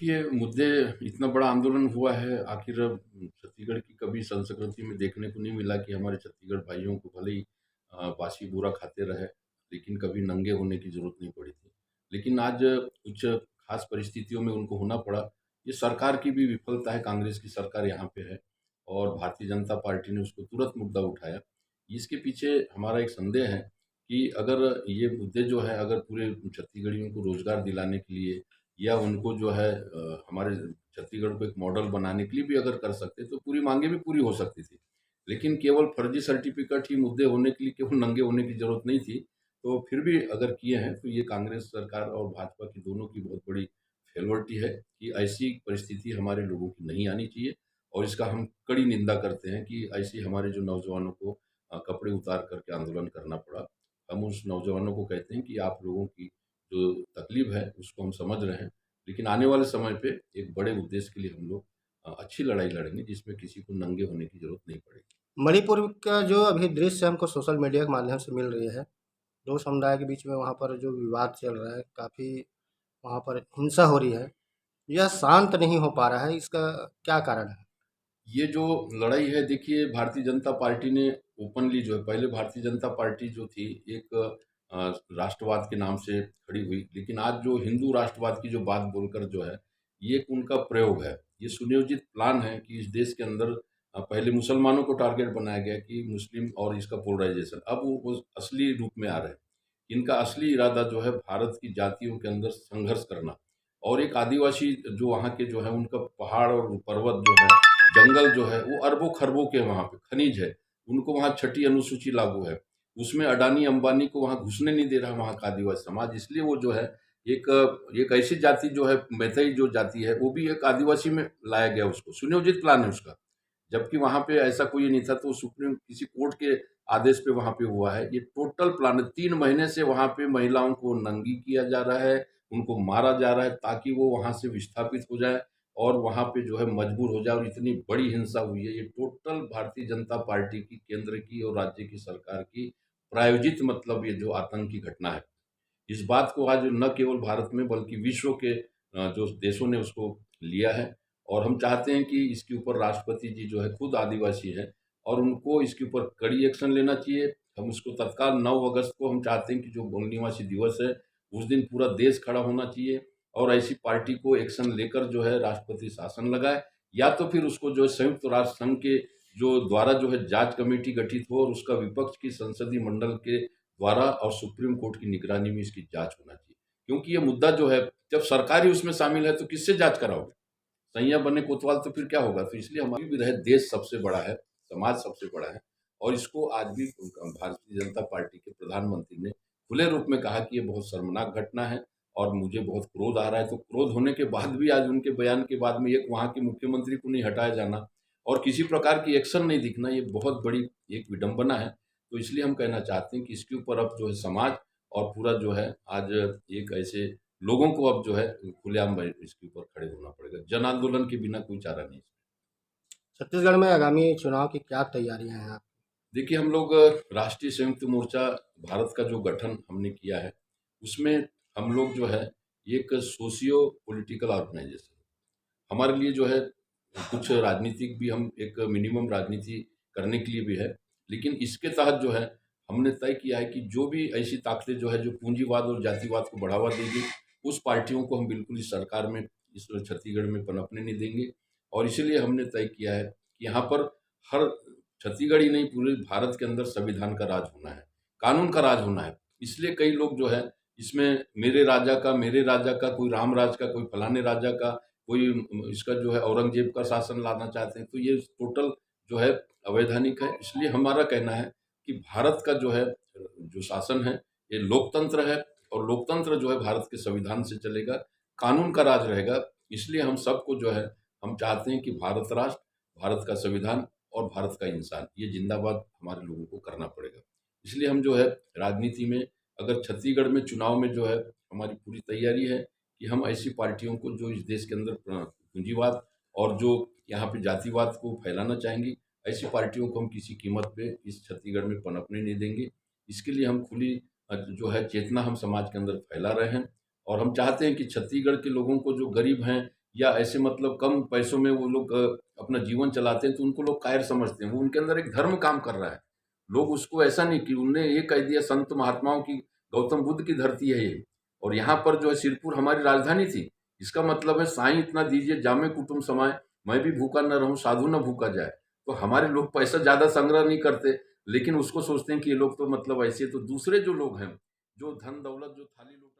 देखिए, मुद्दे इतना बड़ा आंदोलन हुआ है, आखिर छत्तीसगढ़ की कभी संस्कृति में देखने को नहीं मिला कि हमारे छत्तीसगढ़ भाइयों को भले ही बासी बूरा खाते रहे, लेकिन कभी नंगे होने की ज़रूरत नहीं पड़ी थी। लेकिन आज कुछ खास परिस्थितियों में उनको होना पड़ा। ये सरकार की भी विफलता है, कांग्रेस की सरकार यहाँ पे है और भारतीय जनता पार्टी ने उसको तुरंत मुद्दा उठाया। इसके पीछे हमारा एक संदेह है कि अगर ये मुद्दे जो है, अगर पूरे छत्तीसगढ़ियों को रोज़गार दिलाने के लिए या उनको जो है हमारे छत्तीसगढ़ को एक मॉडल बनाने के लिए भी अगर कर सकते तो पूरी मांगे भी पूरी हो सकती थी। लेकिन केवल फर्जी सर्टिफिकेट ही मुद्दे होने के लिए केवल नंगे होने की ज़रूरत नहीं थी। तो फिर भी अगर किए हैं तो ये कांग्रेस सरकार और भाजपा की दोनों की बहुत बड़ी फेल्योरिटी है कि ऐसी परिस्थिति हमारे लोगों की नहीं आनी चाहिए और इसका हम कड़ी निंदा करते हैं कि ऐसी हमारे जो नौजवानों को कपड़े उतार करके आंदोलन करना पड़ा। हम उस नौजवानों को कहते हैं कि आप लोगों की जो तकलीफ है उसको हम समझ रहे हैं, लेकिन आने वाले समय पे एक बड़े उद्देश्य के लिए हम लोग अच्छी लड़ाई लड़ेंगे जिसमें किसी को नंगे होने की ज़रूरत नहीं पड़ेगी। मणिपुर का जो अभी दृश्य हमको सोशल मीडिया के माध्यम से मिल रही है, 2 समुदाय के बीच में वहाँ पर जो विवाद चल रहा है, काफ़ी वहाँ पर हिंसा हो रही है। यह शांत नहीं हो पा रहा है, इसका क्या कारण है? ये जो लड़ाई है देखिए भारतीय जनता पार्टी ने ओपनली जो है पहले भारतीय जनता पार्टी जो थी एक राष्ट्रवाद के नाम से खड़ी हुई, लेकिन आज जो हिंदू राष्ट्रवाद की जो बात बोलकर जो है ये एक उनका प्रयोग है। ये सुनियोजित प्लान है कि इस देश के अंदर पहले मुसलमानों को टारगेट बनाया गया कि मुस्लिम और इसका पोलराइजेशन, अब वो असली रूप में आ रहे हैं। इनका असली इरादा जो है भारत की जातियों के अंदर संघर्ष करना और एक आदिवासी जो वहाँ के जो है उनका पहाड़ और पर्वत जो है, जंगल जो है वो अरबों-खरबों के वहाँ पे खनिज है। उनको वहाँ छठी अनुसूची लागू है। उसमें अडानी, अंबानी को वहाँ घुसने नहीं दे रहा वहाँ का आदिवासी समाज। इसलिए वो जो है एक एक ऐसी जाति जो है मैतई जो जाति है वो भी एक आदिवासी में लाया गया उसको। सुनियोजित प्लान है उसका। जबकि वहाँ पे ऐसा कोई नहीं था तो सुप्रीम किसी कोर्ट के आदेश पे वहाँ पे हुआ है। ये टोटल प्लान है। 3 महीने से वहाँ पे महिलाओं को नंगी किया जा रहा है, उनको मारा जा रहा है ताकि वो वहाँ से विस्थापित हो जाएँ और वहाँ पे जो है मजबूर हो जाए और इतनी बड़ी हिंसा हुई है। ये टोटल भारतीय जनता पार्टी की, केंद्र की और राज्य की सरकार की प्रायोजित मतलब ये जो आतंक की घटना है। इस बात को आज न केवल भारत में बल्कि विश्व के जो देशों ने उसको लिया है और हम चाहते हैं कि इसके ऊपर राष्ट्रपति जी जो है खुद आदिवासी हैं और उनको इसके ऊपर कड़ी एक्शन लेना चाहिए। हम उसको तत्काल 9 अगस्त को हम चाहते हैं कि जो मूल निवासी दिवस है, उस दिन पूरा देश खड़ा होना चाहिए और ऐसी पार्टी को एक्शन लेकर जो है राष्ट्रपति शासन लगाए या तो फिर उसको जो है संयुक्त राष्ट्र संघ के जो द्वारा जो है जांच कमेटी गठित हो और उसका विपक्ष की संसदीय मंडल के द्वारा और सुप्रीम कोर्ट की निगरानी में इसकी जांच होना चाहिए। क्योंकि ये मुद्दा जो है जब सरकार ही उसमें शामिल है तो किससे जांच कराओगे? सैंया बने कोतवाल तो फिर क्या होगा? तो इसलिए हमारी भी रहे देश सबसे बड़ा है, समाज सबसे बड़ा है और इसको आज भी भारतीय जनता पार्टी के प्रधानमंत्री ने खुले रूप में कहा कि ये बहुत शर्मनाक घटना है और मुझे बहुत क्रोध आ रहा है। तो क्रोध होने के बाद भी आज उनके बयान के बाद में एक वहाँ के मुख्यमंत्री को नहीं हटाया जाना और किसी प्रकार की एक्शन नहीं दिखना, ये बहुत बड़ी एक विडंबना है। तो इसलिए हम कहना चाहते हैं कि इसके ऊपर अब जो है समाज और पूरा जो है आज एक ऐसे लोगों को अब जो है खुलेआम इसके ऊपर खड़े होना पड़ेगा। जन आंदोलन के बिना कोई चारा नहीं है। छत्तीसगढ़ में आगामी चुनाव की क्या तैयारियाँ हैं आप? देखिए हम लोग राष्ट्रीय संयुक्त मोर्चा भारत का जो गठन हमने किया है, उसमें हम लोग जो है एक सोशियो पॉलिटिकल ऑर्गेनाइजेशन हमारे लिए जो है कुछ राजनीतिक भी हम एक मिनिमम राजनीति करने के लिए भी है। लेकिन इसके तहत जो है हमने तय किया है कि जो भी ऐसी ताकतें जो है जो पूंजीवाद और जातिवाद को बढ़ावा देगी, उस पार्टियों को हम बिल्कुल इस सरकार में, इस छत्तीसगढ़ में पनपने नहीं देंगे। और इसीलिए हमने तय किया है कि यहाँ पर हर छत्तीसगढ़ ही नहीं पूरे भारत के अंदर संविधान का राज होना है, कानून का राज होना है। इसलिए कई लोग जो है इसमें मेरे राजा का, कोई राम राज का, कोई फलाने राजा का, कोई इसका जो है औरंगज़ेब का शासन लाना चाहते हैं, तो ये टोटल जो है अवैधानिक है। इसलिए हमारा कहना है कि भारत का जो है जो शासन है, ये लोकतंत्र है और लोकतंत्र जो है भारत के संविधान से चलेगा, कानून का राज रहेगा। इसलिए हम सबको जो है हम चाहते हैं कि भारत राष्ट्र, भारत का संविधान और भारत का इंसान, ये ज़िंदाबाद हमारे लोगों को करना पड़ेगा। इसलिए हम जो है राजनीति में अगर छत्तीसगढ़ में चुनाव में जो है हमारी पूरी तैयारी है कि हम ऐसी पार्टियों को जो इस देश के अंदर पूंजीवाद और जो यहाँ पे जातिवाद को फैलाना चाहेंगी, ऐसी पार्टियों को हम किसी कीमत पे इस छत्तीसगढ़ में पनपने नहीं देंगे। इसके लिए हम खुली जो है चेतना हम समाज के अंदर फैला रहे हैं और हम चाहते हैं कि छत्तीसगढ़ के लोगों को जो गरीब हैं या ऐसे मतलब कम पैसों में वो लोग अपना जीवन चलाते हैं, तो उनको लोग कायर समझते हैं। वो उनके अंदर एक धर्म काम कर रहा है। लोग उसको ऐसा नहीं कि उन्होंने ये कह दिया संत महात्माओं की, गौतम बुद्ध की धरती है ये, और यहाँ पर जो है सिरपुर हमारी राजधानी थी। इसका मतलब है साईं इतना दीजिए जामे कुटुम्ब समाए, मैं भी भूखा न रहूं साधु न भूखा जाए। तो हमारे लोग पैसा ज़्यादा संग्रह नहीं करते, लेकिन उसको सोचते हैं कि ये लोग तो मतलब ऐसे, तो दूसरे जो लोग हैं, जो धन दौलत जो थाली लोग